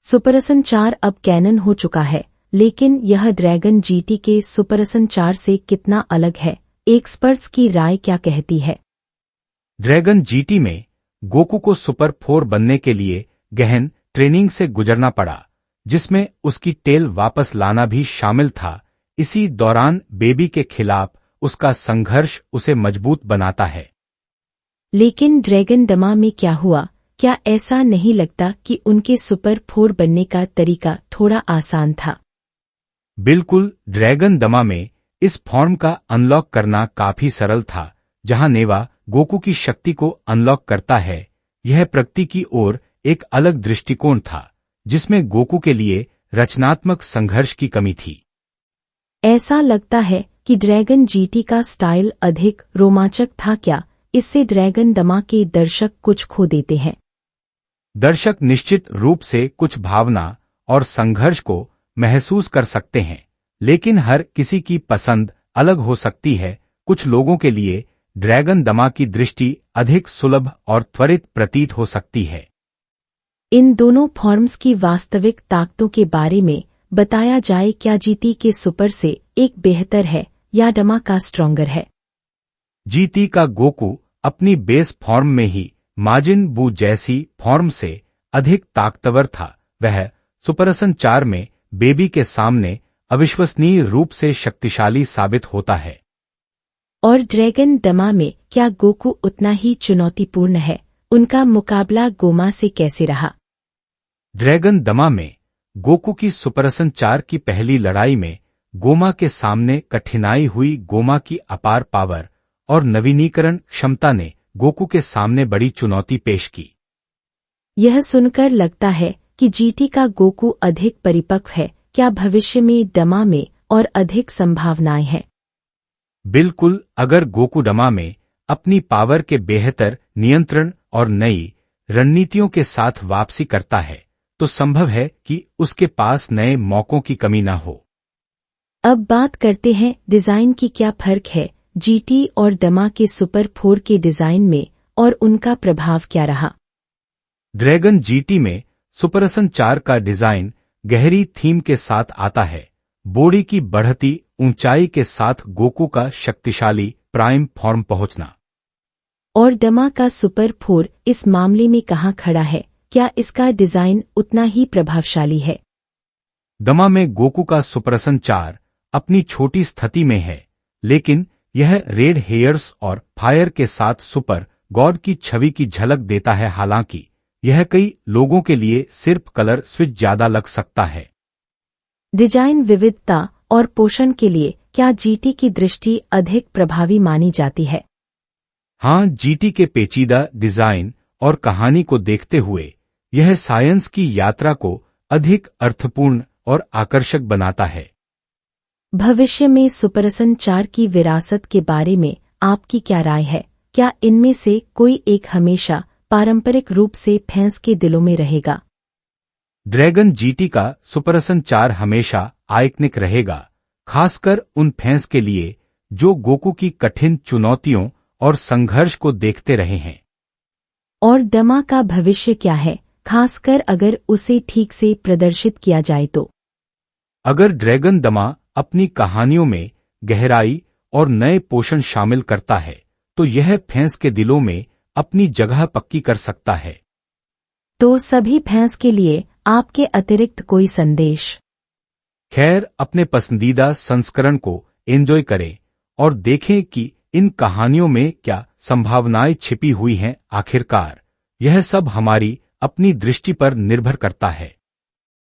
सुपरसन 4 अब कैनन हो चुका है, लेकिन यह ड्रैगन जीटी के सुपरसन 4 से कितना अलग है? एक्सपर्ट्स की राय क्या कहती है? ड्रैगन जीटी में गोकू को सुपर 4 बनने के लिए गहन ट्रेनिंग से गुजरना पड़ा, जिसमें उसकी टेल वापस लाना भी शामिल था। इसी दौरान बेबी के खिलाफ उसका संघर्ष उसे मजबूत बनाता है। लेकिन ड्रैगन दमा में क्या हुआ? क्या ऐसा नहीं लगता कि उनके सुपर 4 बनने का तरीका थोड़ा आसान था? बिल्कुल, ड्रैगन दमा में इस फॉर्म का अनलॉक करना काफी सरल था। जहां नेवा गोकू की शक्ति को अनलॉक करता है, यह प्रगति की ओर एक अलग दृष्टिकोण था, जिसमें गोकू के लिए रचनात्मक संघर्ष की कमी थी। ऐसा लगता है कि ड्रैगन जीटी का स्टाइल अधिक रोमांचक था। क्या इससे ड्रैगन दमा के दर्शक कुछ खो देते हैं? दर्शक निश्चित रूप से कुछ भावना और संघर्ष को महसूस कर सकते हैं, लेकिन हर किसी की पसंद अलग हो सकती है। कुछ लोगों के लिए ड्रैगन दमा की दृष्टि अधिक सुलभ और त्वरित प्रतीत हो सकती है। इन दोनों फॉर्म्स की वास्तविक ताकतों के बारे में बताया जाए। क्या जीटी के सुपर से एक बेहतर है या डमा का स्ट्रॉन्गर है? जीटी का गोकू अपनी बेस फॉर्म में ही माजिन बू जैसी फॉर्म से अधिक ताकतवर था। वह सुपरसन 4 में बेबी के सामने अविश्वसनीय रूप से शक्तिशाली साबित होता है। और ड्रैगन दमा में क्या गोकू उतना ही चुनौतीपूर्ण है? उनका मुकाबला गोमा से कैसे रहा? ड्रैगन दमा में गोकू की सुपरसन 4 की पहली लड़ाई में गोमा के सामने कठिनाई हुई। गोमा की अपार पावर और नवीनीकरण क्षमता ने गोकू के सामने बड़ी चुनौती पेश की। यह सुनकर लगता है कि जीटी का गोकू अधिक परिपक्व है। क्या भविष्य में डमा में और अधिक संभावनाएं हैं? बिल्कुल, अगर गोकू डमा में अपनी पावर के बेहतर नियंत्रण और नई रणनीतियों के साथ वापसी करता है, तो संभव है कि उसके पास नए मौकों की कमी न हो। अब बात करते हैं डिजाइन की। क्या फर्क है जीटी और डमा के सुपर 4 के डिजाइन में, और उनका प्रभाव क्या रहा? ड्रैगन जीटी में सुपरसन 4 का डिजाइन गहरी थीम के साथ आता है। बॉडी की बढ़ती ऊंचाई के साथ गोकू का शक्तिशाली प्राइम फॉर्म पहुंचना। और डमा का सुपर 4 इस मामले में कहां खड़ा है? क्या इसका डिजाइन उतना ही प्रभावशाली है? डमा में गोकू का सुपरसन 4 अपनी छोटी स्थिति में है, लेकिन यह रेड हेयर्स और फायर के साथ सुपर गॉड की छवि की झलक देता है। हालांकि यह कई लोगों के लिए सिर्फ कलर स्विच ज्यादा लग सकता है। डिजाइन विविधता और पोषण के लिए क्या जीटी की दृष्टि अधिक प्रभावी मानी जाती है? हाँ, जीटी के पेचीदा डिजाइन और कहानी को देखते हुए यह साइंस की यात्रा को अधिक अर्थपूर्ण और आकर्षक बनाता है। भविष्य में सुपरसन 4 की विरासत के बारे में आपकी क्या राय है? क्या इनमें से कोई एक हमेशा पारंपरिक रूप से फैंस के दिलों में रहेगा? ड्रैगन जीटी का सुपरसन 4 हमेशा आइकनिक रहेगा, खासकर उन फैंस के लिए जो गोकू की कठिन चुनौतियों और संघर्ष को देखते रहे हैं। और डमा का भविष्य क्या है, खासकर अगर उसे ठीक से प्रदर्शित किया जाए तो? अगर ड्रैगन दमा अपनी कहानियों में गहराई और नए पोषण शामिल करता है, तो यह फैंस के दिलों में अपनी जगह पक्की कर सकता है। तो सभी फैंस के लिए आपके अतिरिक्त कोई संदेश? खैर, अपने पसंदीदा संस्करण को एंजॉय करें और देखें कि इन कहानियों में क्या संभावनाएं छिपी हुई हैं। आखिरकार यह सब हमारी अपनी दृष्टि पर निर्भर करता है।